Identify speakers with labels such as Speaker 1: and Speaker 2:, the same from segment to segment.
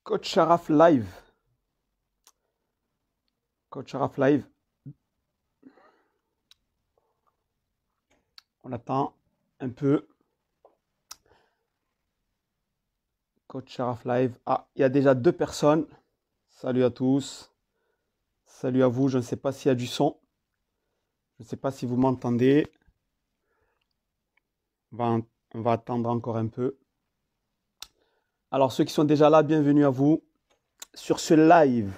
Speaker 1: Coach Sharaf Live. Coach Sharaf Live. On attend un peu. Coach Sharaf Live. Ah, il y a déjà 2 personnes. Salut à tous. Salut à vous. Je ne sais pas s'il y a du son. Je ne sais pas si vous m'entendez. On va attendre encore un peu. Alors, ceux qui sont déjà là, bienvenue à vous sur ce live.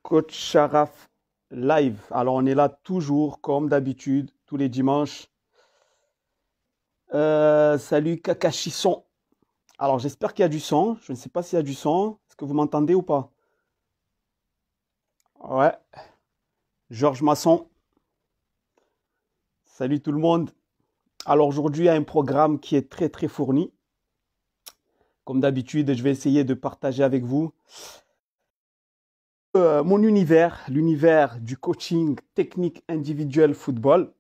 Speaker 1: Coach Sharaf Live. Alors, on est là toujours, comme d'habitude, tous les dimanches. Salut Kakashisson. Alors, j'espère qu'il y a du son. Je ne sais pas s'il y a du son. Est-ce que vous m'entendez ou pas? Ouais. Georges Masson. Salut tout le monde. Alors, aujourd'hui, il y a un programme qui est très, très fourni. Comme d'habitude, je vais essayer de partager avec vous mon univers, l'univers du coaching technique individuel football.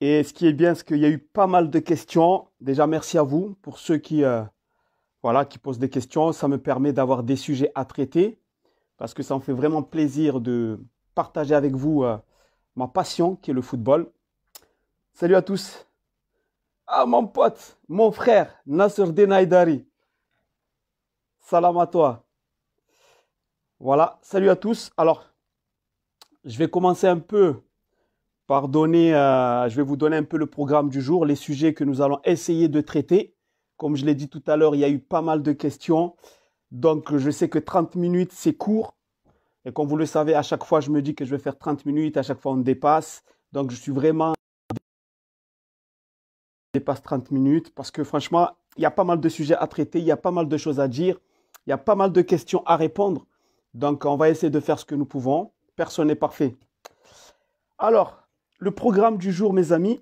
Speaker 1: Et ce qui est bien, c'est qu'il y a eu pas mal de questions. Déjà, merci à vous pour ceux qui posent des questions. Ça me permet d'avoir des sujets à traiter parce que ça me fait vraiment plaisir de partager avec vous ma passion qui est le football. Salut à tous. Ah, mon pote, mon frère, Nasser Denaïdari. Salam à toi. Voilà, salut à tous. Alors, je vais commencer un peu par je vais vous donner un peu le programme du jour, les sujets que nous allons essayer de traiter. Comme je l'ai dit tout à l'heure, il y a eu pas mal de questions. Donc, je sais que 30 minutes, c'est court. Et comme vous le savez, à chaque fois, je me dis que je vais faire 30 minutes. À chaque fois, on dépasse. Donc, je suis vraiment dépasse 30 minutes parce que franchement, il y a pas mal de sujets à traiter. Il y a pas mal de choses à dire. Il y a pas mal de questions à répondre. Donc, on va essayer de faire ce que nous pouvons. Personne n'est parfait. Alors, le programme du jour, mes amis.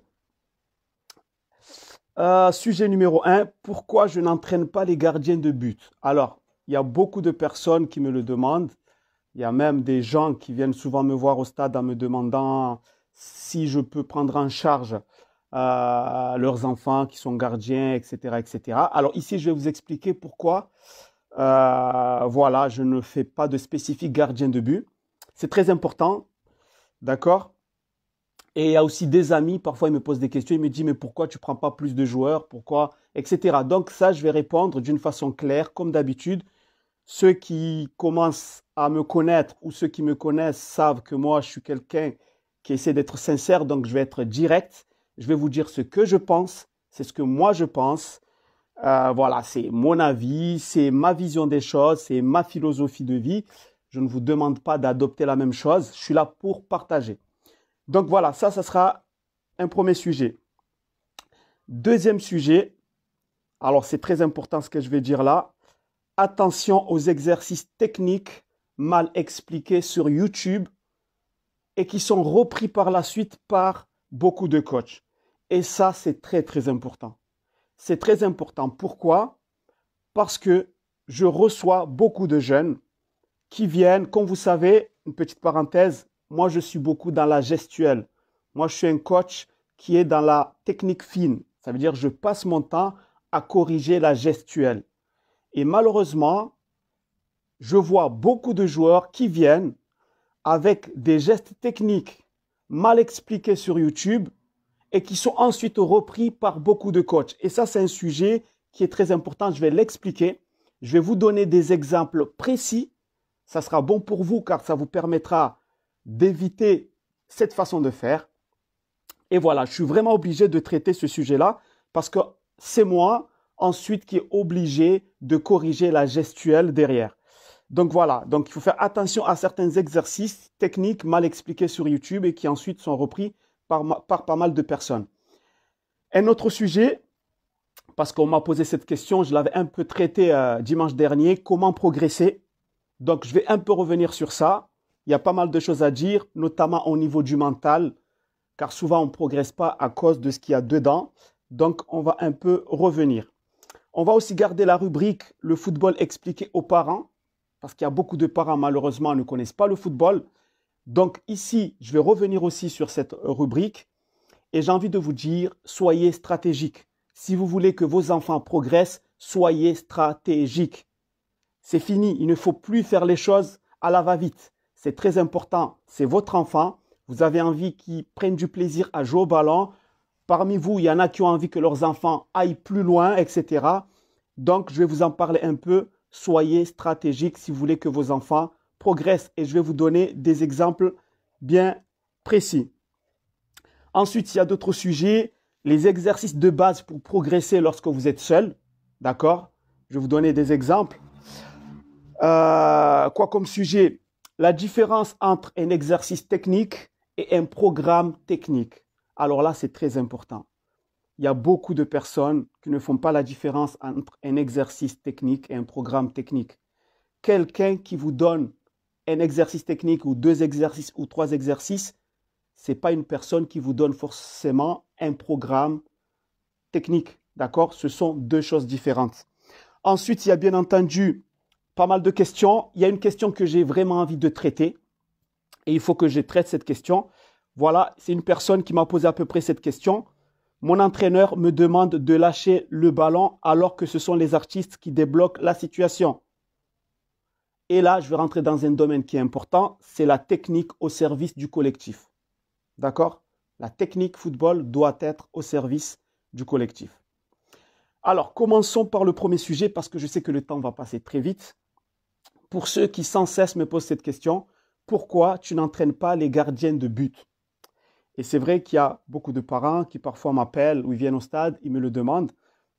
Speaker 1: Sujet numéro 1, pourquoi je n'entraîne pas les gardiens de but? Alors, il y a beaucoup de personnes qui me le demandent. Il y a même des gens qui viennent souvent me voir au stade en me demandant si je peux prendre en charge leurs enfants qui sont gardiens, etc., etc. Alors ici, je vais vous expliquer pourquoi. Voilà, je ne fais pas de spécifique gardien de but. C'est très important, d'accord? Et il y a aussi des amis, parfois ils me posent des questions, ils me disent mais pourquoi tu ne prends pas plus de joueurs, pourquoi, etc. Donc ça, je vais répondre d'une façon claire, comme d'habitude. Ceux qui commencent à me connaître ou ceux qui me connaissent savent que moi, je suis quelqu'un qui essaie d'être sincère, donc je vais être direct. Je vais vous dire ce que je pense, c'est ce que moi je pense. Voilà, c'est mon avis, c'est ma vision des choses, c'est ma philosophie de vie. Je ne vous demande pas d'adopter la même chose, je suis là pour partager. Donc voilà, ça sera un premier sujet. Deuxième sujet, alors c'est très important ce que je vais dire là. Attention aux exercices techniques mal expliqués sur YouTube et qui sont repris par la suite par beaucoup de coachs. Et ça, c'est très, très important. C'est très important. Pourquoi? Parce que je reçois beaucoup de jeunes qui viennent, comme vous savez, une petite parenthèse, moi, je suis beaucoup dans la gestuelle. Moi, je suis un coach qui est dans la technique fine. Ça veut dire que je passe mon temps à corriger la gestuelle. Et malheureusement, je vois beaucoup de joueurs qui viennent avec des gestes techniques mal expliqués sur YouTube et qui sont ensuite repris par beaucoup de coachs. Et ça, c'est un sujet qui est très important. Je vais l'expliquer. Je vais vous donner des exemples précis. Ça sera bon pour vous car ça vous permettra d'éviter cette façon de faire. Et voilà, je suis vraiment obligé de traiter ce sujet-là parce que c'est moi ensuite qui est obligé de corriger la gestuelle derrière. Donc voilà, donc il faut faire attention à certains exercices techniques mal expliqués sur YouTube et qui ensuite sont repris par pas mal de personnes. Un autre sujet, parce qu'on m'a posé cette question, je l'avais un peu traité dimanche dernier, comment progresser? Donc je vais un peu revenir sur ça. Il y a pas mal de choses à dire, notamment au niveau du mental, car souvent on ne progresse pas à cause de ce qu'il y a dedans. Donc on va un peu revenir. On va aussi garder la rubrique « Le football expliqué aux parents », parce qu'il y a beaucoup de parents malheureusement ne connaissent pas le football. Donc ici, je vais revenir aussi sur cette rubrique et j'ai envie de vous dire, soyez stratégiques. Si vous voulez que vos enfants progressent, soyez stratégiques. C'est fini. Il ne faut plus faire les choses à la va-vite. C'est très important. C'est votre enfant. Vous avez envie qu'il prenne du plaisir à jouer au ballon. Parmi vous, il y en a qui ont envie que leurs enfants aillent plus loin, etc. Donc, je vais vous en parler un peu. Soyez stratégique si vous voulez que vos enfants progressent. Et je vais vous donner des exemples bien précis. Ensuite, il y a d'autres sujets. Les exercices de base pour progresser lorsque vous êtes seul. D'accord? Je vais vous donner des exemples. Quoi comme sujet? La différence entre un exercice technique et un programme technique. Alors là, c'est très important. Il y a beaucoup de personnes qui ne font pas la différence entre un exercice technique et un programme technique. Quelqu'un qui vous donne un exercice technique ou 2 exercices ou 3 exercices, ce n'est pas une personne qui vous donne forcément un programme technique. D'accord? Ce sont 2 choses différentes. Ensuite, il y a bien entendu pas mal de questions. Il y a une question que j'ai vraiment envie de traiter et il faut que je traite cette question. Voilà, c'est une personne qui m'a posé à peu près cette question. Mon entraîneur me demande de lâcher le ballon alors que ce sont les artistes qui débloquent la situation. Et là, je vais rentrer dans un domaine qui est important, c'est la technique au service du collectif. D'accord? La technique football doit être au service du collectif. Alors, commençons par le premier sujet parce que je sais que le temps va passer très vite. Pour ceux qui sans cesse me posent cette question, pourquoi tu n'entraînes pas les gardiens de but? Et c'est vrai qu'il y a beaucoup de parents qui parfois m'appellent ou ils viennent au stade, ils me le demandent.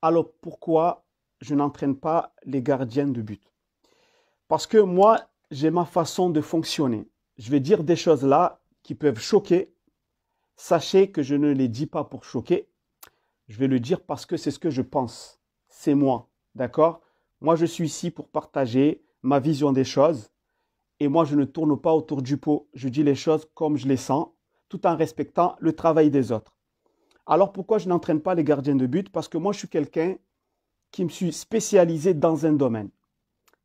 Speaker 1: Alors, pourquoi je n'entraîne pas les gardiens de but? Parce que moi, j'ai ma façon de fonctionner. Je vais dire des choses là qui peuvent choquer. Sachez que je ne les dis pas pour choquer. Je vais le dire parce que c'est ce que je pense. C'est moi, d'accord? Moi, je suis ici pour partager ma vision des choses. Et moi, je ne tourne pas autour du pot. Je dis les choses comme je les sens, tout en respectant le travail des autres. Alors, pourquoi je n'entraîne pas les gardiens de but? Parce que moi, je suis quelqu'un qui me suis spécialisé dans un domaine,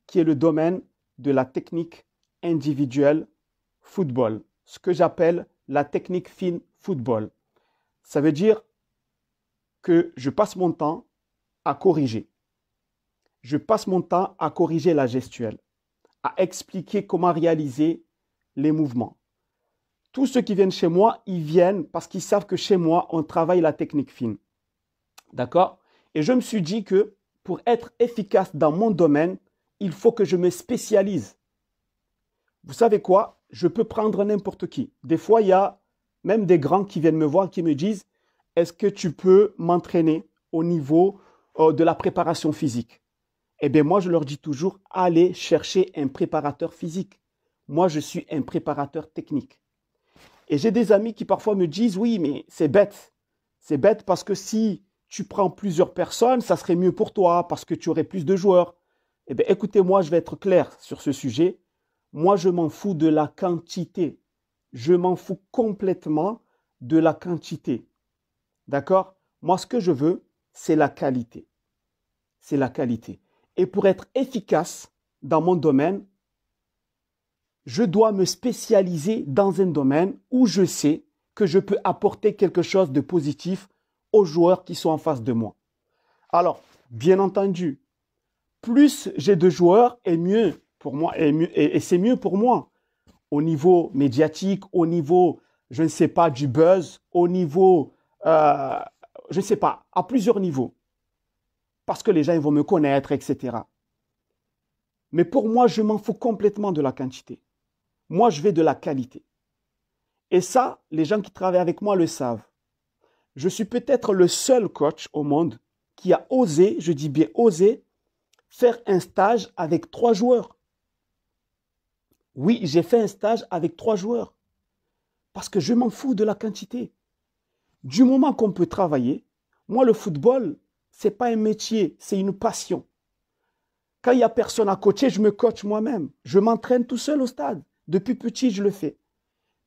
Speaker 1: qui est le domaine de la technique individuelle football, ce que j'appelle la technique fine football. Ça veut dire que je passe mon temps à corriger. Je passe mon temps à corriger la gestuelle, à expliquer comment réaliser les mouvements. Tous ceux qui viennent chez moi, ils viennent parce qu'ils savent que chez moi, on travaille la technique fine. D'accord? Et je me suis dit que pour être efficace dans mon domaine, il faut que je me spécialise. Vous savez quoi? Je peux prendre n'importe qui. Des fois, il y a même des grands qui viennent me voir, qui me disent « Est-ce que tu peux m'entraîner au niveau de la préparation physique ?» Eh bien, moi, je leur dis toujours « Allez chercher un préparateur physique. » Moi, je suis un préparateur technique. Et j'ai des amis qui parfois me disent « Oui, mais c'est bête. C'est bête parce que si tu prends plusieurs personnes, ça serait mieux pour toi parce que tu aurais plus de joueurs. » Eh bien, écoutez, moi, je vais être clair sur ce sujet. Moi, je m'en fous de la quantité. Je m'en fous complètement de la quantité. D'accord? Moi, ce que je veux, c'est la qualité. C'est la qualité. Et pour être efficace dans mon domaine, je dois me spécialiser dans un domaine où je sais que je peux apporter quelque chose de positif aux joueurs qui sont en face de moi. Alors, bien entendu, plus j'ai de joueurs et mieux pour moi, et c'est mieux pour moi au niveau médiatique, au niveau, je ne sais pas, du buzz, au niveau, je ne sais pas, à plusieurs niveaux. Parce que les gens ils vont me connaître, etc. Mais pour moi, je m'en fous complètement de la quantité. Moi, je vais de la qualité. Et ça, les gens qui travaillent avec moi le savent. Je suis peut-être le seul coach au monde qui a osé, je dis bien osé, faire un stage avec 3 joueurs. Oui, j'ai fait un stage avec 3 joueurs. Parce que je m'en fous de la quantité. Du moment qu'on peut travailler, moi, le football, ce n'est pas un métier, c'est une passion. Quand il n'y a personne à coacher, je me coach moi-même. Je m'entraîne tout seul au stade. Depuis petit, je le fais.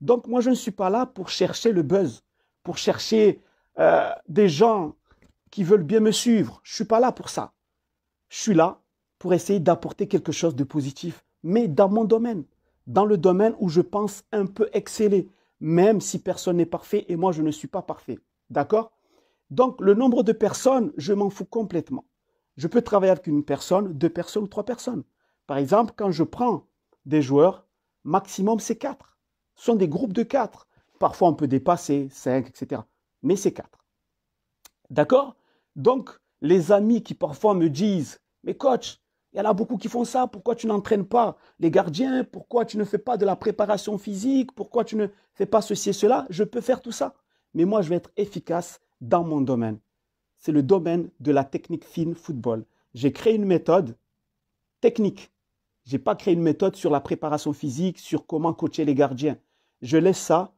Speaker 1: Donc, moi, je ne suis pas là pour chercher le buzz, pour chercher des gens qui veulent bien me suivre. Je ne suis pas là pour ça. Je suis là pour essayer d'apporter quelque chose de positif, mais dans mon domaine, dans le domaine où je pense un peu exceller, même si personne n'est parfait et moi, je ne suis pas parfait. D'accord? Donc, le nombre de personnes, je m'en fous complètement. Je peux travailler avec une personne, 2 personnes ou 3 personnes. Par exemple, quand je prends des joueurs, maximum c'est 4. Ce sont des groupes de 4. Parfois on peut dépasser 5, etc. Mais c'est 4. D'accord? Donc, les amis qui parfois me disent, mais coach, il y en a beaucoup qui font ça, pourquoi tu n'entraînes pas les gardiens? Pourquoi tu ne fais pas de la préparation physique? Pourquoi tu ne fais pas ceci et cela? Je peux faire tout ça. Mais moi, je vais être efficace dans mon domaine. C'est le domaine de la technique fine football. J'ai créé une méthode technique. Je n'ai pas créé une méthode sur la préparation physique, sur comment coacher les gardiens. Je laisse ça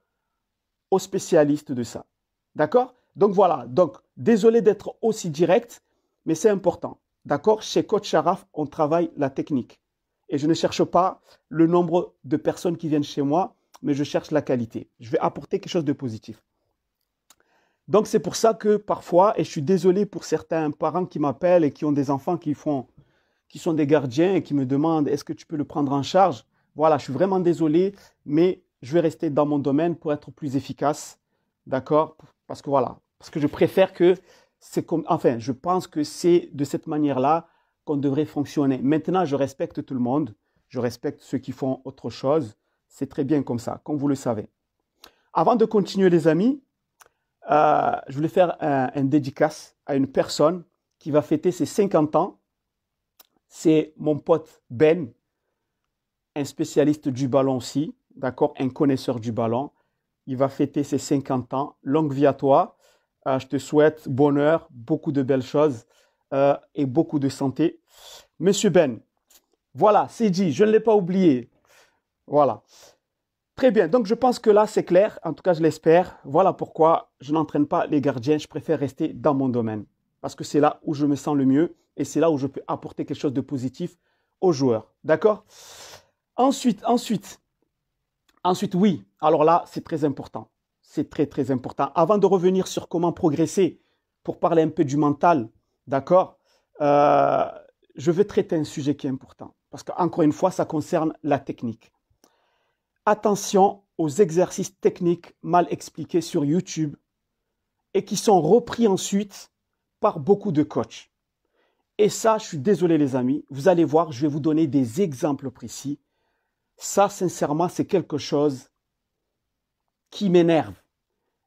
Speaker 1: aux spécialistes de ça. D'accord? Donc voilà. Donc, désolé d'être aussi direct, mais c'est important. D'accord? Chez Coach Sharaf, on travaille la technique. Et je ne cherche pas le nombre de personnes qui viennent chez moi, mais je cherche la qualité. Je vais apporter quelque chose de positif. Donc, c'est pour ça que parfois, et je suis désolé pour certains parents qui m'appellent et qui ont des enfants qui sont des gardiens et qui me demandent est-ce que tu peux le prendre en charge? Voilà, je suis vraiment désolé, mais je vais rester dans mon domaine pour être plus efficace. D'accord? Parce que voilà, parce que je préfère que c'est comme, enfin, je pense que c'est de cette manière-là qu'on devrait fonctionner. Maintenant, je respecte tout le monde. Je respecte ceux qui font autre chose. C'est très bien comme ça, comme vous le savez. Avant de continuer, les amis, je voulais faire un dédicace à une personne qui va fêter ses 50 ans. C'est mon pote Ben, un spécialiste du ballon aussi, d'accord, un connaisseur du ballon. Il va fêter ses 50 ans. Longue vie à toi. Je te souhaite bonheur, beaucoup de belles choses et beaucoup de santé. Monsieur Ben, voilà, c'est dit, je ne l'ai pas oublié. Voilà. Très bien, donc je pense que là c'est clair, en tout cas je l'espère. Voilà pourquoi je n'entraîne pas les gardiens, je préfère rester dans mon domaine. Parce que c'est là où je me sens le mieux et c'est là où je peux apporter quelque chose de positif aux joueurs. D'accord? Ensuite, oui, alors là c'est très important. C'est très très important. Avant de revenir sur comment progresser, pour parler un peu du mental, d'accord? Je vais traiter un sujet qui est important. Parce qu'encore une fois, ça concerne la technique. Attention aux exercices techniques mal expliqués sur YouTube et qui sont repris ensuite par beaucoup de coachs. Et ça, je suis désolé les amis, vous allez voir, je vais vous donner des exemples précis. Ça, sincèrement, c'est quelque chose qui m'énerve.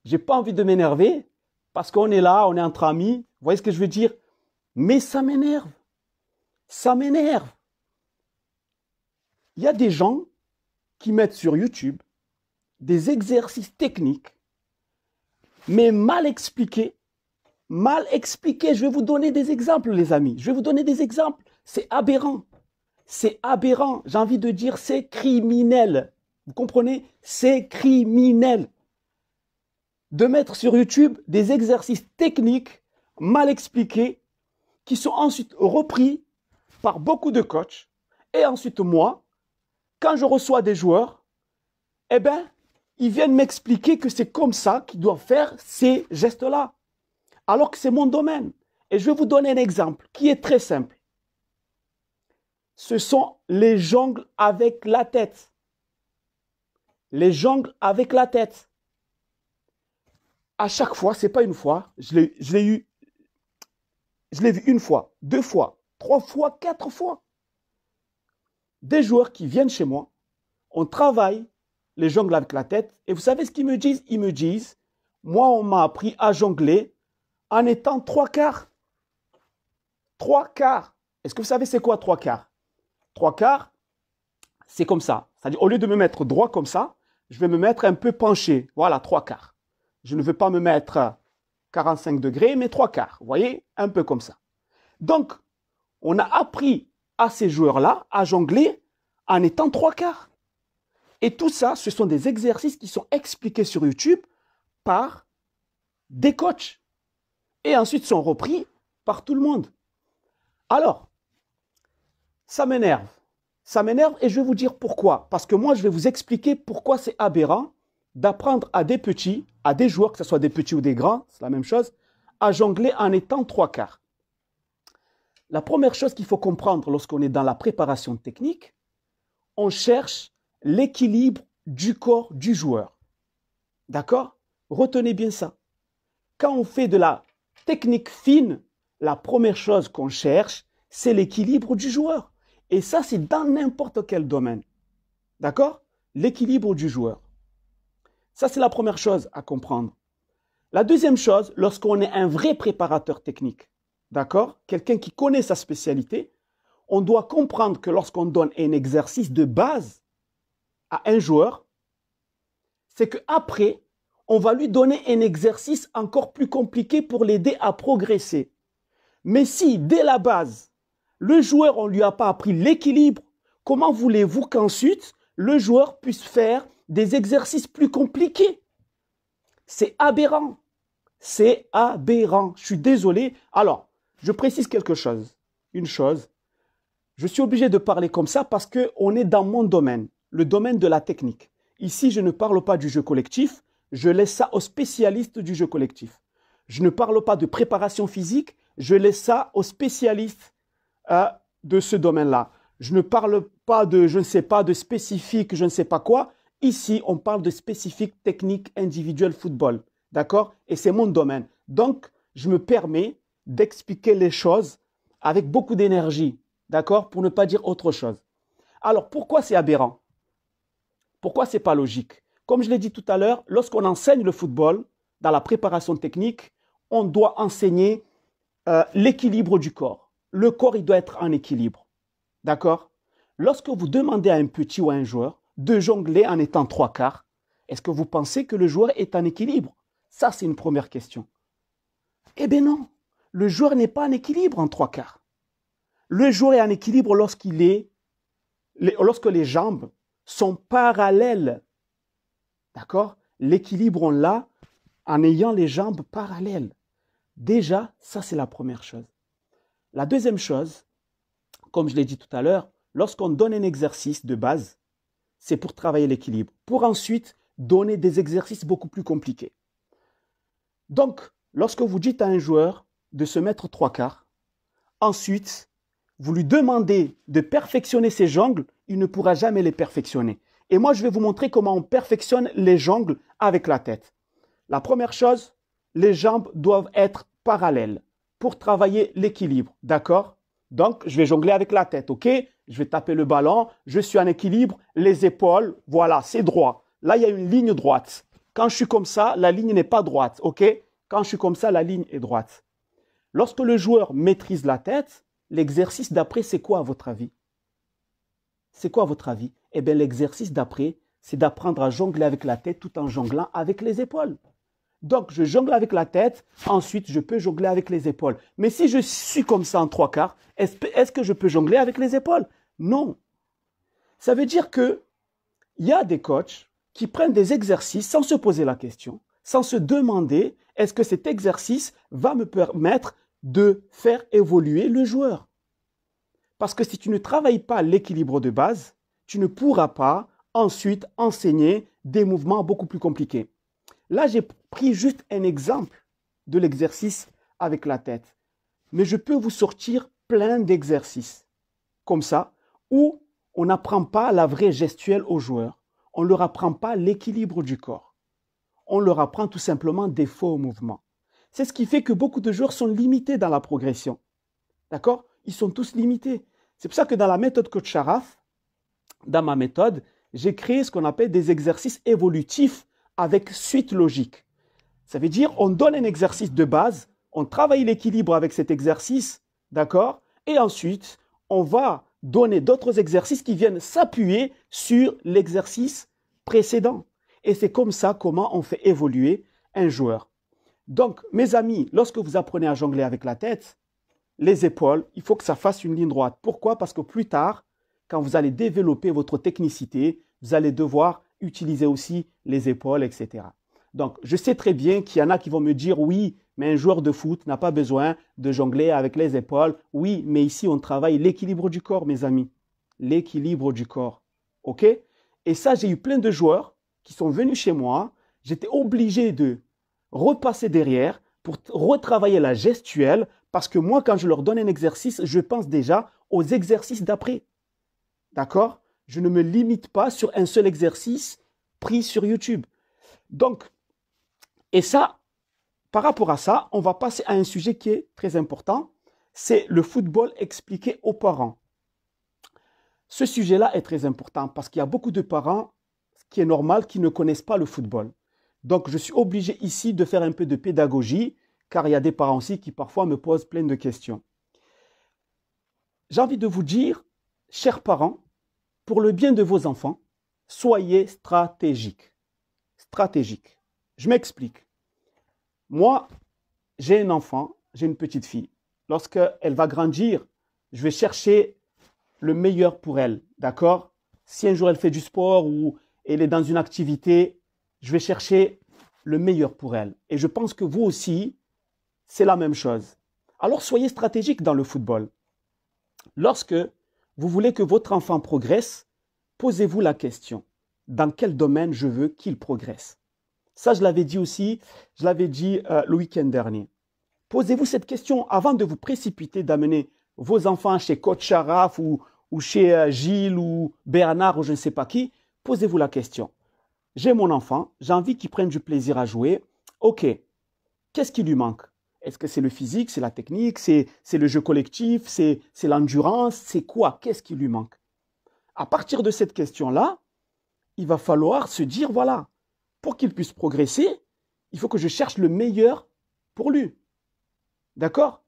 Speaker 1: Je n'ai pas envie de m'énerver parce qu'on est là, on est entre amis, vous voyez ce que je veux dire? Mais ça m'énerve. Ça m'énerve. Il y a des gens qui mettent sur YouTube des exercices techniques, mais mal expliqués. Mal expliqués. Je vais vous donner des exemples, les amis. Je vais vous donner des exemples. C'est aberrant. C'est aberrant. J'ai envie de dire, c'est criminel. Vous comprenez? C'est criminel de mettre sur YouTube des exercices techniques mal expliqués qui sont ensuite repris par beaucoup de coachs. Et ensuite, moi, quand je reçois des joueurs, eh bien, ils viennent m'expliquer que c'est comme ça qu'ils doivent faire ces gestes-là. Alors que c'est mon domaine. Et je vais vous donner un exemple qui est très simple. Ce sont les jongles avec la tête. Les jongles avec la tête. À chaque fois, ce n'est pas une fois, je l'ai vu une fois, 2 fois, 3 fois, 4 fois. Des joueurs qui viennent chez moi, on travaille les jongles avec la tête. Et vous savez ce qu'ils me disent? Ils me disent, moi, on m'a appris à jongler en étant 3 quarts. 3 quarts. Est-ce que vous savez c'est quoi 3 quarts? 3 quarts, c'est comme ça. C'est-à-dire, au lieu de me mettre droit comme ça, je vais me mettre un peu penché. Voilà, 3 quarts. Je ne veux pas me mettre 45 degrés, mais 3 quarts. Vous voyez? Un peu comme ça. Donc, on a appris à ces joueurs-là à jongler en étant 3 quarts. Et tout ça, ce sont des exercices qui sont expliqués sur YouTube par des coachs. Et ensuite sont repris par tout le monde. Alors, ça m'énerve. Ça m'énerve et je vais vous dire pourquoi. Parce que moi, je vais vous expliquer pourquoi c'est aberrant d'apprendre à des petits, à des joueurs, que ce soit des petits ou des grands, c'est la même chose, à jongler en étant 3 quarts. La première chose qu'il faut comprendre lorsqu'on est dans la préparation technique, on cherche l'équilibre du corps du joueur. D'accord? Retenez bien ça. Quand on fait de la technique fine, la première chose qu'on cherche, c'est l'équilibre du joueur. Et ça, c'est dans n'importe quel domaine. D'accord? L'équilibre du joueur. Ça, c'est la première chose à comprendre. La deuxième chose, lorsqu'on est un vrai préparateur technique, d'accord? Quelqu'un qui connaît sa spécialité, on doit comprendre que lorsqu'on donne un exercice de base à un joueur, c'est qu'après, on va lui donner un exercice encore plus compliqué pour l'aider à progresser. Mais si, dès la base, le joueur, on ne lui a pas appris l'équilibre, comment voulez-vous qu'ensuite, le joueur puisse faire des exercices plus compliqués? C'est aberrant. C'est aberrant. Je suis désolé. Alors, je précise quelque chose. Une chose. Je suis obligé de parler comme ça parce qu'on est dans mon domaine, le domaine de la technique. Ici, je ne parle pas du jeu collectif. Je laisse ça aux spécialistes du jeu collectif. Je ne parle pas de préparation physique. Je laisse ça aux spécialistes de ce domaine-là. Je ne parle pas de, je ne sais pas, de spécifique, je ne sais pas quoi. Ici, on parle de spécifique technique individuelle football. D'accord? Et c'est mon domaine. Donc, je me permets d'expliquer les choses avec beaucoup d'énergie. D'accord? Pour ne pas dire autre chose. Alors, pourquoi c'est aberrant? Pourquoi c'est pas logique? Comme je l'ai dit tout à l'heure, lorsqu'on enseigne le football, dans la préparation technique, on doit enseigner l'équilibre du corps. Le corps, il doit être en équilibre. D'accord? Lorsque vous demandez à un petit ou à un joueur de jongler en étant trois quarts, est-ce que vous pensez que le joueur est en équilibre? Ça, c'est une première question. Eh bien non, le joueur n'est pas en équilibre en trois quarts. Le joueur est en équilibre lorsque les jambes sont parallèles. D'accord? L'équilibre, on l'a en ayant les jambes parallèles. Déjà, ça, c'est la première chose. La deuxième chose, comme je l'ai dit tout à l'heure, lorsqu'on donne un exercice de base, c'est pour travailler l'équilibre, pour ensuite donner des exercices beaucoup plus compliqués. Donc, lorsque vous dites à un joueur de se mettre trois quarts, ensuite, vous lui demandez de perfectionner ses jongles, il ne pourra jamais les perfectionner. Et moi, je vais vous montrer comment on perfectionne les jongles avec la tête. La première chose, les jambes doivent être parallèles pour travailler l'équilibre, d'accord? Donc, je vais jongler avec la tête, ok? Je vais taper le ballon, je suis en équilibre, les épaules, voilà, c'est droit. Là, il y a une ligne droite. Quand je suis comme ça, la ligne n'est pas droite, ok? Quand je suis comme ça, la ligne est droite. Lorsque le joueur maîtrise la tête, l'exercice d'après, c'est quoi à votre avis? C'est quoi à votre avis? Eh bien, l'exercice d'après, c'est d'apprendre à jongler avec la tête tout en jonglant avec les épaules. Donc, je jongle avec la tête, ensuite, je peux jongler avec les épaules. Mais si je suis comme ça en trois quarts, est-ce que je peux jongler avec les épaules? Non. Ça veut dire qu'il y a des coachs qui prennent des exercices sans se poser la question, sans se demander est-ce que cet exercice va me permettre de faire évoluer le joueur. Parce que si tu ne travailles pas l'équilibre de base, tu ne pourras pas ensuite enseigner des mouvements beaucoup plus compliqués. Là, j'ai pris juste un exemple de l'exercice avec la tête. Mais je peux vous sortir plein d'exercices comme ça où on n'apprend pas la vraie gestuelle aux joueurs. On ne leur apprend pas l'équilibre du corps. On leur apprend tout simplement des faux mouvements. C'est ce qui fait que beaucoup de joueurs sont limités dans la progression. D'accord? Ils sont tous limités. C'est pour ça que dans la méthode Coach Sharaf, dans ma méthode, j'ai créé ce qu'on appelle des exercices évolutifs avec suite logique. Ça veut dire on donne un exercice de base, on travaille l'équilibre avec cet exercice, d'accord? Et ensuite, on va donner d'autres exercices qui viennent s'appuyer sur l'exercice précédent. Et c'est comme ça comment on fait évoluer un joueur. Donc, mes amis, lorsque vous apprenez à jongler avec la tête, les épaules, il faut que ça fasse une ligne droite. Pourquoi? Parce que plus tard, quand vous allez développer votre technicité, vous allez devoir utiliser aussi les épaules, etc. Donc, je sais très bien qu'il y en a qui vont me dire, oui, mais un joueur de foot n'a pas besoin de jongler avec les épaules. Oui, mais ici, on travaille l'équilibre du corps, mes amis. L'équilibre du corps. OK? Et ça, j'ai eu plein de joueurs qui sont venus chez moi. J'étais obligé de repasser derrière pour retravailler la gestuelle parce que moi, quand je leur donne un exercice, je pense déjà aux exercices d'après. D'accord? Je ne me limite pas sur un seul exercice pris sur YouTube. Donc, et ça, par rapport à ça, on va passer à un sujet qui est très important. C'est le football expliqué aux parents. Ce sujet-là est très important parce qu'il y a beaucoup de parents, ce qui est normal, qui ne connaissent pas le football. Donc, je suis obligé ici de faire un peu de pédagogie, car il y a des parents aussi qui parfois me posent plein de questions. J'ai envie de vous dire, chers parents, pour le bien de vos enfants, soyez stratégiques. Stratégiques. Je m'explique. Moi, j'ai un enfant, j'ai une petite fille. Lorsqu'elle va grandir, je vais chercher le meilleur pour elle, d'accord? Si un jour elle fait du sport ou elle est dans une activité, je vais chercher le meilleur pour elle. Et je pense que vous aussi, c'est la même chose. Alors soyez stratégique dans le football. Lorsque vous voulez que votre enfant progresse, posez-vous la question, dans quel domaine je veux qu'il progresse? Ça, je l'avais dit aussi, je l'avais dit le week-end dernier. Posez-vous cette question avant de vous précipiter d'amener vos enfants chez Coach Sharaf ou chez Gilles ou Bernard ou je ne sais pas qui. Posez-vous la question. J'ai mon enfant, j'ai envie qu'il prenne du plaisir à jouer. Ok, qu'est-ce qui lui manque? Est-ce que c'est le physique, c'est la technique, c'est le jeu collectif, c'est l'endurance, c'est quoi? Qu'est-ce qui lui manque? À partir de cette question-là, il va falloir se dire, voilà, pour qu'il puisse progresser, il faut que je cherche le meilleur pour lui. D'accord?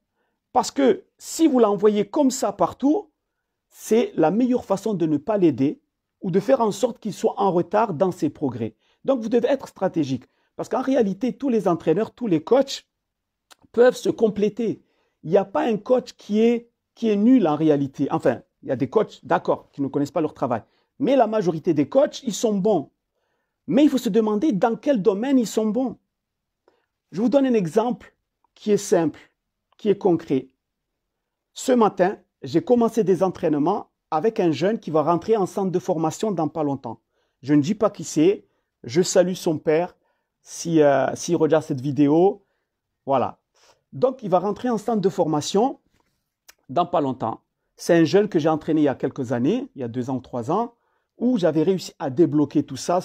Speaker 1: Parce que si vous l'envoyez comme ça partout, c'est la meilleure façon de ne pas l'aider ou de faire en sorte qu'il soit en retard dans ses progrès. Donc, vous devez être stratégique. Parce qu'en réalité, tous les entraîneurs, tous les coachs peuvent se compléter. Il n'y a pas un coach qui est nul en réalité. Enfin, il y a des coachs, d'accord, qui ne connaissent pas leur travail. Mais la majorité des coachs, ils sont bons. Mais il faut se demander dans quel domaine ils sont bons. Je vous donne un exemple qui est simple, qui est concret. Ce matin, j'ai commencé des entraînements avec un jeune qui va rentrer en centre de formation dans pas longtemps. Je ne dis pas qui c'est. Je salue son père s'il regarde cette vidéo. Voilà. Donc, il va rentrer en centre de formation dans pas longtemps. C'est un jeune que j'ai entraîné il y a quelques années, il y a 2 ans ou 3 ans, où j'avais réussi à débloquer tout ça.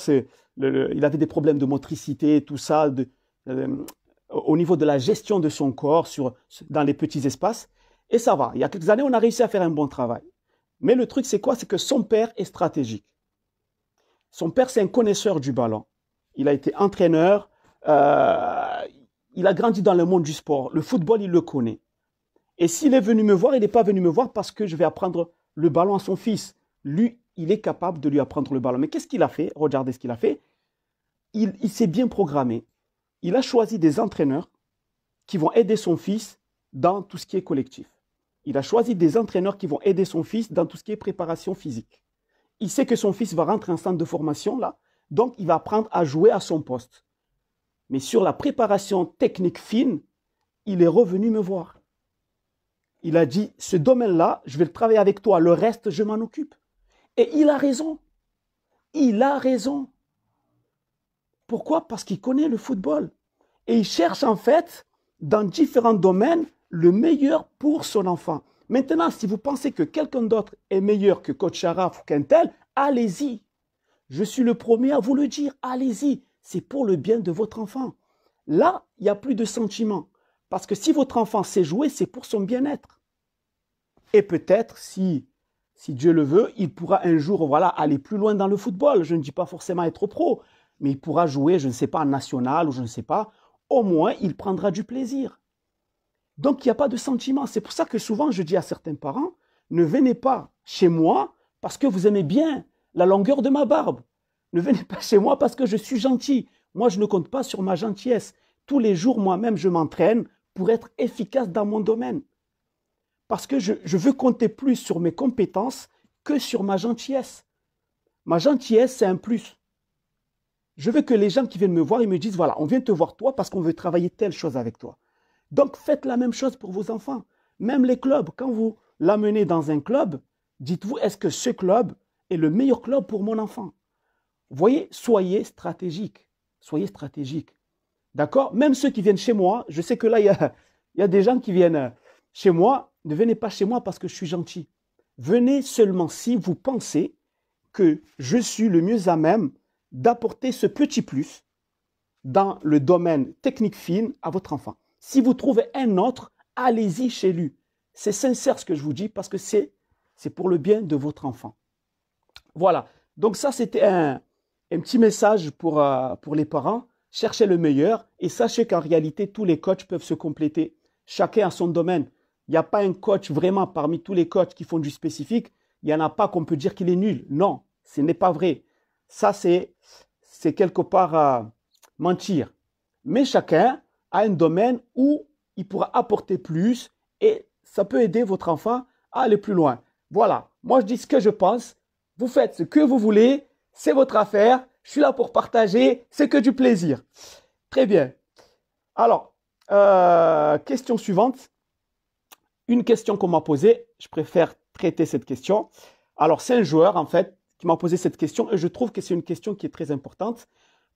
Speaker 1: Il avait des problèmes de motricité, tout ça, au niveau de la gestion de son corps dans les petits espaces. Et ça va. Il y a quelques années, on a réussi à faire un bon travail. Mais le truc, c'est quoi? C'est que son père est stratégique. Son père, c'est un connaisseur du ballon. Il a été entraîneur. Il a grandi dans le monde du sport. Le football, il le connaît. Et s'il est venu me voir, il n'est pas venu me voir parce que je vais apprendre le ballon à son fils. Lui, il est capable de lui apprendre le ballon. Mais qu'est-ce qu'il a fait? Regardez ce qu'il a fait. Il s'est bien programmé. Il a choisi des entraîneurs qui vont aider son fils dans tout ce qui est collectif. Il a choisi des entraîneurs qui vont aider son fils dans tout ce qui est préparation physique. Il sait que son fils va rentrer en centre de formation là, donc il va apprendre à jouer à son poste. Mais sur la préparation technique fine, il est revenu me voir. Il a dit, ce domaine-là, je vais le travailler avec toi, le reste, je m'en occupe. Et il a raison. Il a raison. Pourquoi? Parce qu'il connaît le football. Et il cherche en fait, dans différents domaines, le meilleur pour son enfant. Maintenant, si vous pensez que quelqu'un d'autre est meilleur que Coach Sharaf ou qu'un tel, allez-y. Je suis le premier à vous le dire, allez-y. C'est pour le bien de votre enfant. Là, il n'y a plus de sentiments. Parce que si votre enfant sait jouer, c'est pour son bien-être. Et peut-être, si Dieu le veut, il pourra un jour aller plus loin dans le football. Je ne dis pas forcément être pro, mais il pourra jouer, je ne sais pas, en national ou je ne sais pas. Au moins, il prendra du plaisir. Donc, il n'y a pas de sentiment. C'est pour ça que souvent, je dis à certains parents, ne venez pas chez moi parce que vous aimez bien la longueur de ma barbe. Ne venez pas chez moi parce que je suis gentil. Moi, je ne compte pas sur ma gentillesse. Tous les jours, moi-même, je m'entraîne pour être efficace dans mon domaine. Parce que je veux compter plus sur mes compétences que sur ma gentillesse. Ma gentillesse, c'est un plus. Je veux que les gens qui viennent me voir, ils me disent, voilà, on vient te voir toi parce qu'on veut travailler telle chose avec toi. Donc, faites la même chose pour vos enfants. Même les clubs, quand vous l'amenez dans un club, dites-vous, est-ce que ce club est le meilleur club pour mon enfant? Vous voyez, soyez stratégique. Soyez stratégique. D'accord? Même ceux qui viennent chez moi, je sais que là, il y a des gens qui viennent chez moi. Ne venez pas chez moi parce que je suis gentil. Venez seulement si vous pensez que je suis le mieux à même d'apporter ce petit plus dans le domaine technique fine à votre enfant. Si vous trouvez un autre, allez-y chez lui. C'est sincère ce que je vous dis parce que c'est pour le bien de votre enfant. Voilà. Donc ça, c'était un petit message pour les parents. Cherchez le meilleur et sachez qu'en réalité, tous les coachs peuvent se compléter. Chacun a son domaine. Il n'y a pas un coach vraiment parmi tous les coachs qui font du spécifique. Il n'y en a pas qu'on peut dire qu'il est nul. Non, ce n'est pas vrai. Ça, c'est quelque part mentir. Mais chacun a un domaine où il pourra apporter plus et ça peut aider votre enfant à aller plus loin. Voilà. Moi, je dis ce que je pense. Vous faites ce que vous voulez. C'est votre affaire. Je suis là pour partager. C'est que du plaisir. Très bien. Alors, question suivante. Une question qu'on m'a posée. Je préfère traiter cette question. Alors, c'est un joueur, en fait, qui m'a posé cette question et je trouve que c'est une question qui est très importante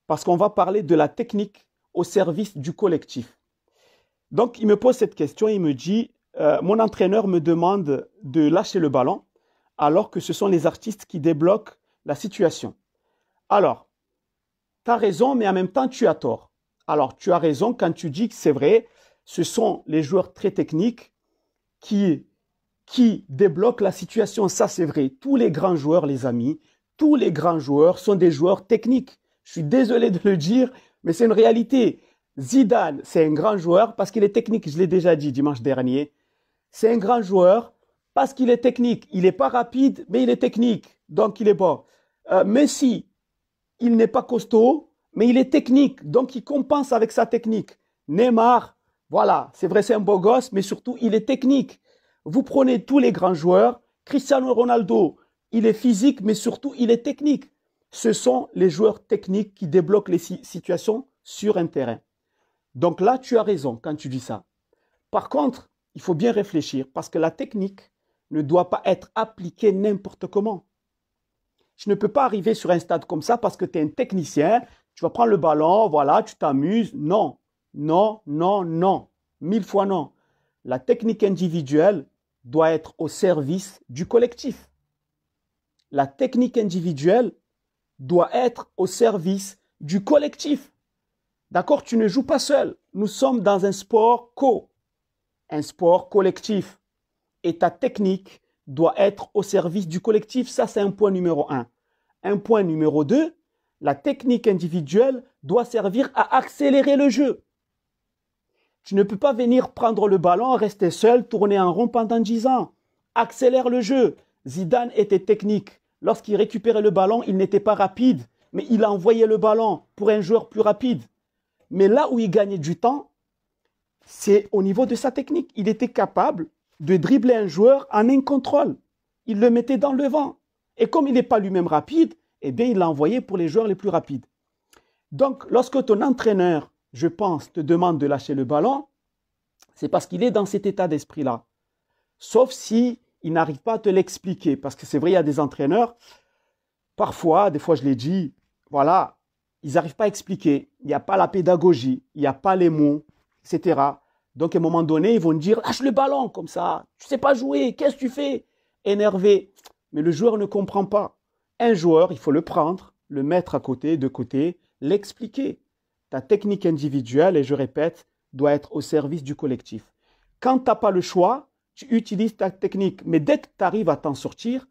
Speaker 1: parce qu'on va parler de la technique au service du collectif. Donc, il me pose cette question, il me dit, mon entraîneur me demande de lâcher le ballon alors que ce sont les artistes qui débloquent la situation. Alors, tu as raison, mais en même temps, tu as tort. Alors, tu as raison quand tu dis que c'est vrai, ce sont les joueurs très techniques qui débloquent la situation. Ça, c'est vrai. Tous les grands joueurs, les amis, tous les grands joueurs sont des joueurs techniques. Je suis désolé de le dire, mais c'est une réalité. Zidane, c'est un grand joueur parce qu'il est technique. Je l'ai déjà dit dimanche dernier. C'est un grand joueur parce qu'il est technique. Il n'est pas rapide, mais il est technique. Donc, il est bon. Messi, il n'est pas costaud, mais il est technique. Donc, il compense avec sa technique. Neymar, voilà, c'est vrai, c'est un beau gosse, mais surtout, il est technique. Vous prenez tous les grands joueurs. Cristiano Ronaldo, il est physique, mais surtout, il est technique. Ce sont les joueurs techniques qui débloquent les situations sur un terrain. Donc là, tu as raison quand tu dis ça. Par contre, il faut bien réfléchir parce que la technique ne doit pas être appliquée n'importe comment. Je ne peux pas arriver sur un stade comme ça parce que tu es un technicien, tu vas prendre le ballon, voilà, tu t'amuses. Non, non, non, non. 1000 fois non. La technique individuelle doit être au service du collectif. La technique individuelle doit être au service du collectif. D'accord? Tu ne joues pas seul. Nous sommes dans un sport un sport collectif. Et ta technique doit être au service du collectif. Ça, c'est un point numéro 1. Un point numéro 2, la technique individuelle doit servir à accélérer le jeu. Tu ne peux pas venir prendre le ballon, rester seul, tourner en rond pendant 10 ans. Accélère le jeu. Zidane était technique. Lorsqu'il récupérait le ballon, il n'était pas rapide, mais il envoyait le ballon pour un joueur plus rapide. Mais là où il gagnait du temps, c'est au niveau de sa technique. Il était capable de dribbler un joueur en un contrôle. Il le mettait dans le vent. Et comme il n'est pas lui-même rapide, eh bien, il l'a envoyé pour les joueurs les plus rapides. Donc, lorsque ton entraîneur, je pense, te demande de lâcher le ballon, c'est parce qu'il est dans cet état d'esprit-là. Sauf si il n'arrive pas à te l'expliquer. Parce que c'est vrai, il y a des entraîneurs, parfois, des fois je l'ai dit, voilà, ils n'arrivent pas à expliquer. Il n'y a pas la pédagogie, il n'y a pas les mots, etc. Donc, à un moment donné, ils vont dire, lâche le ballon comme ça, tu ne sais pas jouer, qu'est-ce que tu fais? Énervé. Mais le joueur ne comprend pas. Un joueur, il faut le prendre, le mettre à côté, de côté, l'expliquer. Ta technique individuelle, et je répète, doit être au service du collectif. Quand tu n'as pas le choix, tu utilises ta technique. Mais dès que tu arrives à t'en sortir,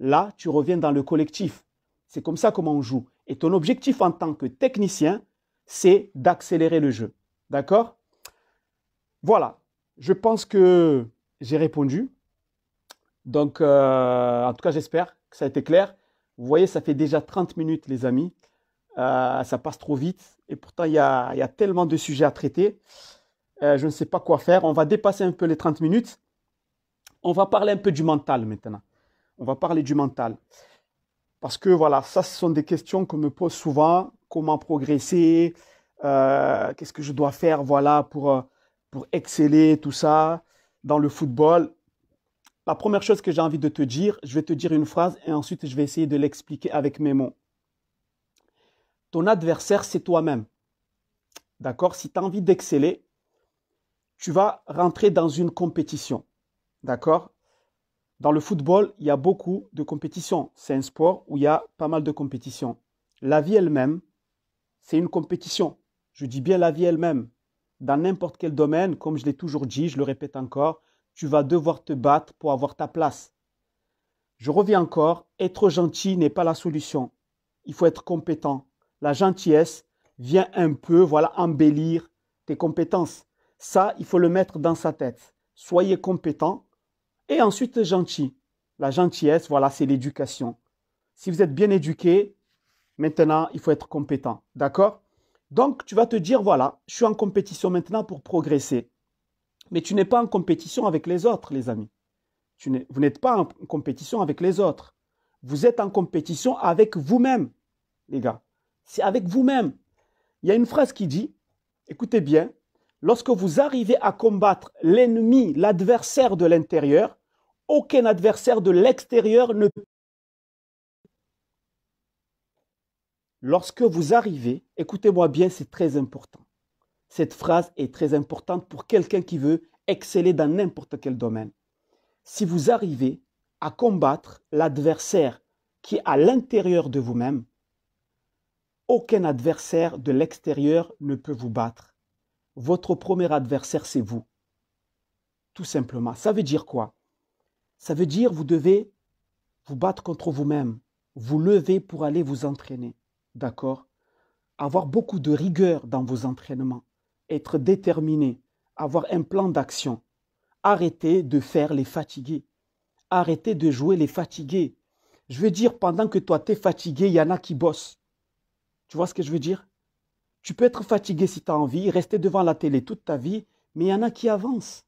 Speaker 1: là, tu reviens dans le collectif. C'est comme ça comment on joue. Et ton objectif en tant que technicien, c'est d'accélérer le jeu. D'accord? Voilà. Je pense que j'ai répondu. Donc, en tout cas, j'espère que ça a été clair. Vous voyez, ça fait déjà 30 minutes, les amis. Ça passe trop vite. Et pourtant, il y a tellement de sujets à traiter. Je ne sais pas quoi faire. On va dépasser un peu les 30 minutes. On va parler un peu du mental maintenant. On va parler du mental. Parce que voilà, ça, ce sont des questions qu'on me pose souvent. Comment progresser? Qu'est-ce que je dois faire voilà, pour exceller, tout ça, dans le football? La première chose que j'ai envie de te dire, je vais te dire une phrase et ensuite je vais essayer de l'expliquer avec mes mots. Ton adversaire, c'est toi-même. D'accord? Si tu as envie d'exceller, tu vas rentrer dans une compétition. D'accord? Dans le football, il y a beaucoup de compétitions. C'est un sport où il y a pas mal de compétitions. La vie elle-même, c'est une compétition. Je dis bien la vie elle-même. Dans n'importe quel domaine, comme je l'ai toujours dit, je le répète encore, tu vas devoir te battre pour avoir ta place. Je reviens encore, être gentil n'est pas la solution. Il faut être compétent. La gentillesse vient un peu, voilà, embellir tes compétences. Ça, il faut le mettre dans sa tête. Soyez compétent et ensuite gentil. La gentillesse, voilà, c'est l'éducation. Si vous êtes bien éduqué, maintenant, il faut être compétent. D'accord? Donc, tu vas te dire, voilà, je suis en compétition maintenant pour progresser. Mais tu n'es pas en compétition avec les autres, les amis. Vous n'êtes pas en compétition avec les autres. Vous êtes en compétition avec vous-même, les gars. C'est avec vous-même. Il y a une phrase qui dit, écoutez bien, lorsque vous arrivez à combattre l'ennemi, l'adversaire de l'intérieur, aucun adversaire de l'extérieur ne peut. Lorsque vous arrivez, écoutez-moi bien, c'est très important. Cette phrase est très importante pour quelqu'un qui veut exceller dans n'importe quel domaine. Si vous arrivez à combattre l'adversaire qui est à l'intérieur de vous-même, aucun adversaire de l'extérieur ne peut vous battre. Votre premier adversaire, c'est vous. Tout simplement. Ça veut dire quoi? Ça veut dire que vous devez vous battre contre vous-même, vous lever pour aller vous entraîner. D'accord? Avoir beaucoup de rigueur dans vos entraînements, être déterminé, avoir un plan d'action. Arrêtez de faire les fatigués. Arrêtez de jouer les fatigués. Je veux dire, pendant que toi, tu es fatigué, il y en a qui bossent. Tu vois ce que je veux dire? Tu peux être fatigué si tu as envie, rester devant la télé toute ta vie, mais il y en a qui avancent.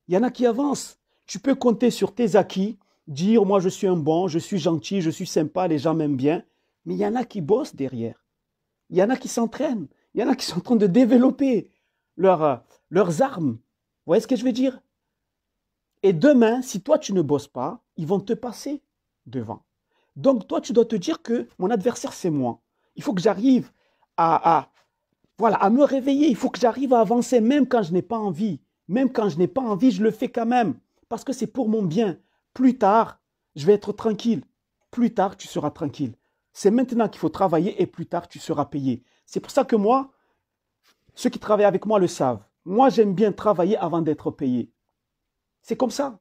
Speaker 1: Il y en a qui avancent. Tu peux compter sur tes acquis, dire, moi je suis un bon, je suis gentil, je suis sympa, les gens m'aiment bien, mais il y en a qui bossent derrière. Il y en a qui s'entraînent. Il y en a qui sont en train de développer leurs armes. Vous voyez ce que je veux dire? Et demain, si toi, tu ne bosses pas, ils vont te passer devant. Donc, toi, tu dois te dire que mon adversaire, c'est moi. Il faut que j'arrive voilà, à me réveiller. Il faut que j'arrive à avancer, même quand je n'ai pas envie. Même quand je n'ai pas envie, je le fais quand même. Parce que c'est pour mon bien. Plus tard, je vais être tranquille. Plus tard, tu seras tranquille. C'est maintenant qu'il faut travailler et plus tard, tu seras payé. C'est pour ça que moi, ceux qui travaillent avec moi le savent. Moi, j'aime bien travailler avant d'être payé. C'est comme ça.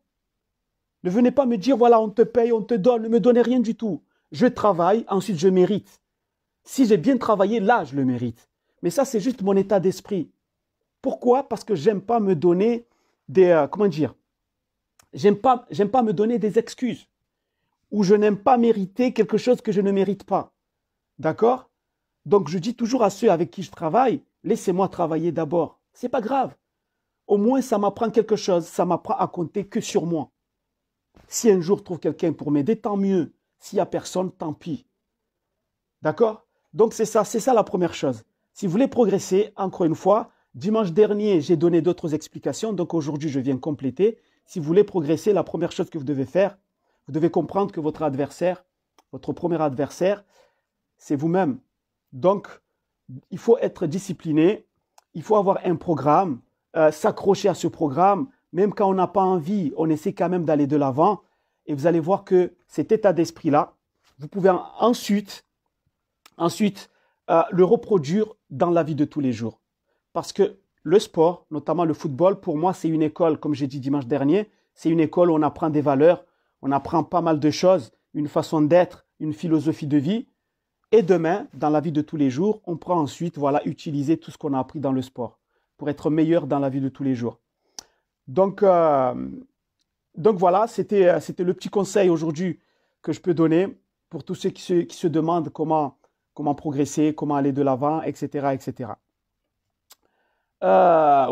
Speaker 1: Ne venez pas me dire, voilà, on te paye, on te donne, ne me donnez rien du tout. Je travaille, ensuite je mérite. Si j'ai bien travaillé, là, je le mérite. Mais ça, c'est juste mon état d'esprit. Pourquoi? Parce que j'aime pas me donner des, comment dire, j'aime pas me donner des excuses. Ou je n'aime pas mériter quelque chose que je ne mérite pas. D'accord? Donc, je dis toujours à ceux avec qui je travaille, laissez-moi travailler d'abord. C'est pas grave. Au moins, ça m'apprend quelque chose. Ça m'apprend à compter que sur moi. Si un jour je trouve quelqu'un pour m'aider, tant mieux. S'il n'y a personne, tant pis. D'accord? Donc, c'est ça la première chose. Si vous voulez progresser, encore une fois, dimanche dernier, j'ai donné d'autres explications. Donc, aujourd'hui, je viens compléter. Si vous voulez progresser, la première chose que vous devez faire, vous devez comprendre que votre adversaire, votre premier adversaire, c'est vous-même. Donc, il faut être discipliné. Il faut avoir un programme. S'accrocher à ce programme, même quand on n'a pas envie, on essaie quand même d'aller de l'avant et vous allez voir que cet état d'esprit-là, vous pouvez ensuite le reproduire dans la vie de tous les jours. Parce que le sport, notamment le football, pour moi, c'est une école, comme j'ai dit dimanche dernier, c'est une école où on apprend des valeurs, on apprend pas mal de choses, une façon d'être, une philosophie de vie. Et demain, dans la vie de tous les jours, on pourra ensuite utiliser tout ce qu'on a appris dans le sport pour être meilleur dans la vie de tous les jours. Donc voilà, c'était le petit conseil aujourd'hui que je peux donner pour tous ceux qui se demandent comment progresser, comment aller de l'avant, etc. etc.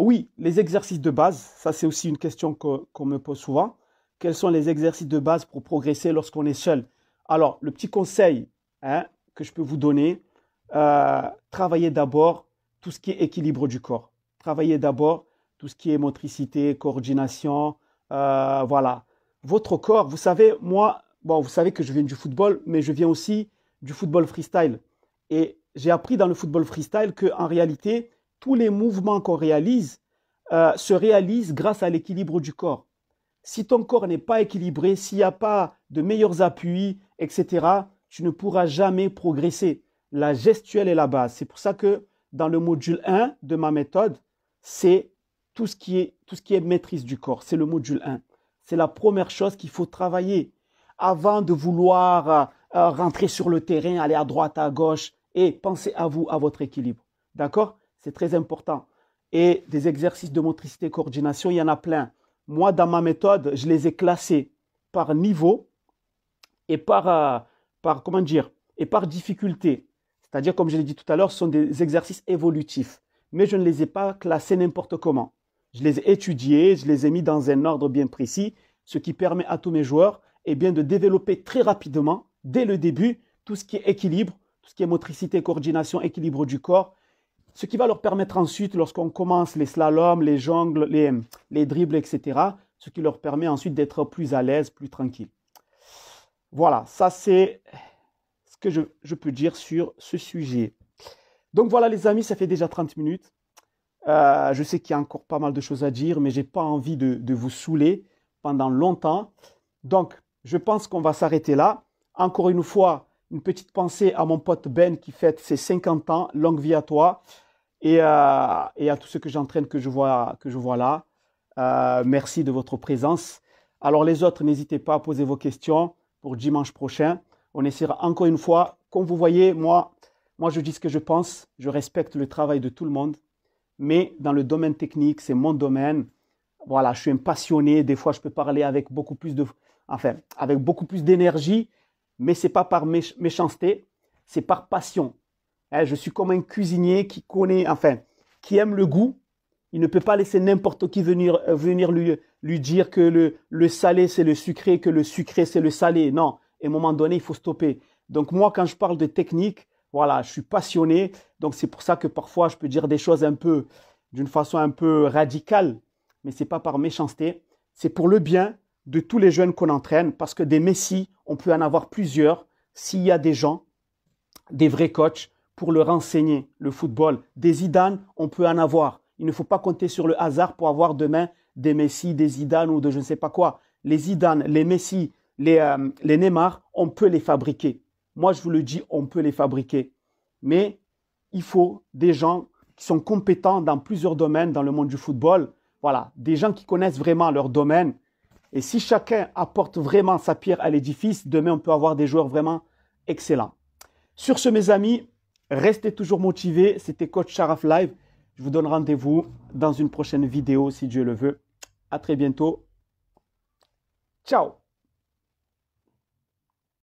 Speaker 1: Oui, les exercices de base, ça c'est aussi une question qu'on me pose souvent. Quels sont les exercices de base pour progresser lorsqu'on est seul? Alors, le petit conseil que je peux vous donner, travaillez d'abord tout ce qui est équilibre du corps. Travaillez d'abord tout ce qui est motricité, coordination, voilà. Votre corps, vous savez, moi, vous savez que je viens du football, mais je viens aussi du football freestyle. Et j'ai appris dans le football freestyle qu'en réalité, tous les mouvements qu'on réalise se réalisent grâce à l'équilibre du corps. Si ton corps n'est pas équilibré, s'il n'y a pas de meilleurs appuis, etc., tu ne pourras jamais progresser. La gestuelle est la base. C'est pour ça que dans le module 1 de ma méthode, c'est tout ce qui est maîtrise du corps. C'est le module 1. C'est la première chose qu'il faut travailler. avant de vouloir rentrer sur le terrain, aller à droite, à gauche, et pensez à vous, à votre équilibre. D'accord? C'est très important. Et des exercices de motricité et coordination, il y en a plein. Moi, dans ma méthode, je les ai classés par niveau et comment dire, et par difficulté. C'est-à-dire, comme je l'ai dit tout à l'heure, ce sont des exercices évolutifs. Mais je ne les ai pas classés n'importe comment. Je les ai étudiés, je les ai mis dans un ordre bien précis, ce qui permet à tous mes joueurs bien, de développer très rapidement, dès le début, tout ce qui est équilibre, tout ce qui est motricité, coordination, équilibre du corps, ce qui va leur permettre ensuite, lorsqu'on commence les slaloms, les jongles, les dribbles, etc., ce qui leur permet ensuite d'être plus à l'aise, plus tranquille. Voilà, ça c'est ce que je peux dire sur ce sujet. Donc voilà les amis, ça fait déjà 30 minutes. Je sais qu'il y a encore pas mal de choses à dire, mais je n'ai pas envie de vous saouler pendant longtemps. Donc, je pense qu'on va s'arrêter là. Encore une fois, une petite pensée à mon pote Ben qui fête ses 50 ans. Longue vie à toi. Et à tous ceux que j'entraîne, que je vois là. Merci de votre présence. Alors les autres, n'hésitez pas à poser vos questions pour dimanche prochain. On essaiera encore une fois. Comme vous voyez, moi je dis ce que je pense. Je respecte le travail de tout le monde. Mais dans le domaine technique, c'est mon domaine. Voilà, je suis un passionné. Des fois, je peux parler avec beaucoup plus d'énergie. Mais ce n'est pas par méchanceté, c'est par passion. Je suis comme un cuisinier qui qui aime le goût. Il ne peut pas laisser n'importe qui venir lui dire que le salé, c'est le sucré, que le sucré, c'est le salé. Non, à un moment donné, il faut stopper. Donc moi, quand je parle de technique, voilà, je suis passionné. Donc c'est pour ça que parfois, je peux dire des choses d'une façon un peu radicale. Mais ce n'est pas par méchanceté. C'est pour le bien de tous les jeunes qu'on entraîne. Parce que des Messi, on peut en avoir plusieurs. S'il y a des gens, des vrais coachs, pour leur enseigner le football. Des Zidane, on peut en avoir. Il ne faut pas compter sur le hasard pour avoir demain des Messi, des Zidane ou de je ne sais pas quoi. Les Zidane, les Messi, les Neymar, on peut les fabriquer. Moi, je vous le dis, on peut les fabriquer. Mais il faut des gens qui sont compétents dans plusieurs domaines dans le monde du football. Voilà, des gens qui connaissent vraiment leur domaine. Et si chacun apporte vraiment sa pierre à l'édifice, demain, on peut avoir des joueurs vraiment excellents. Sur ce, mes amis, restez toujours motivés. C'était Coach Sharaf Live. Je vous donne rendez-vous dans une prochaine vidéo, si Dieu le veut. À très bientôt. Ciao!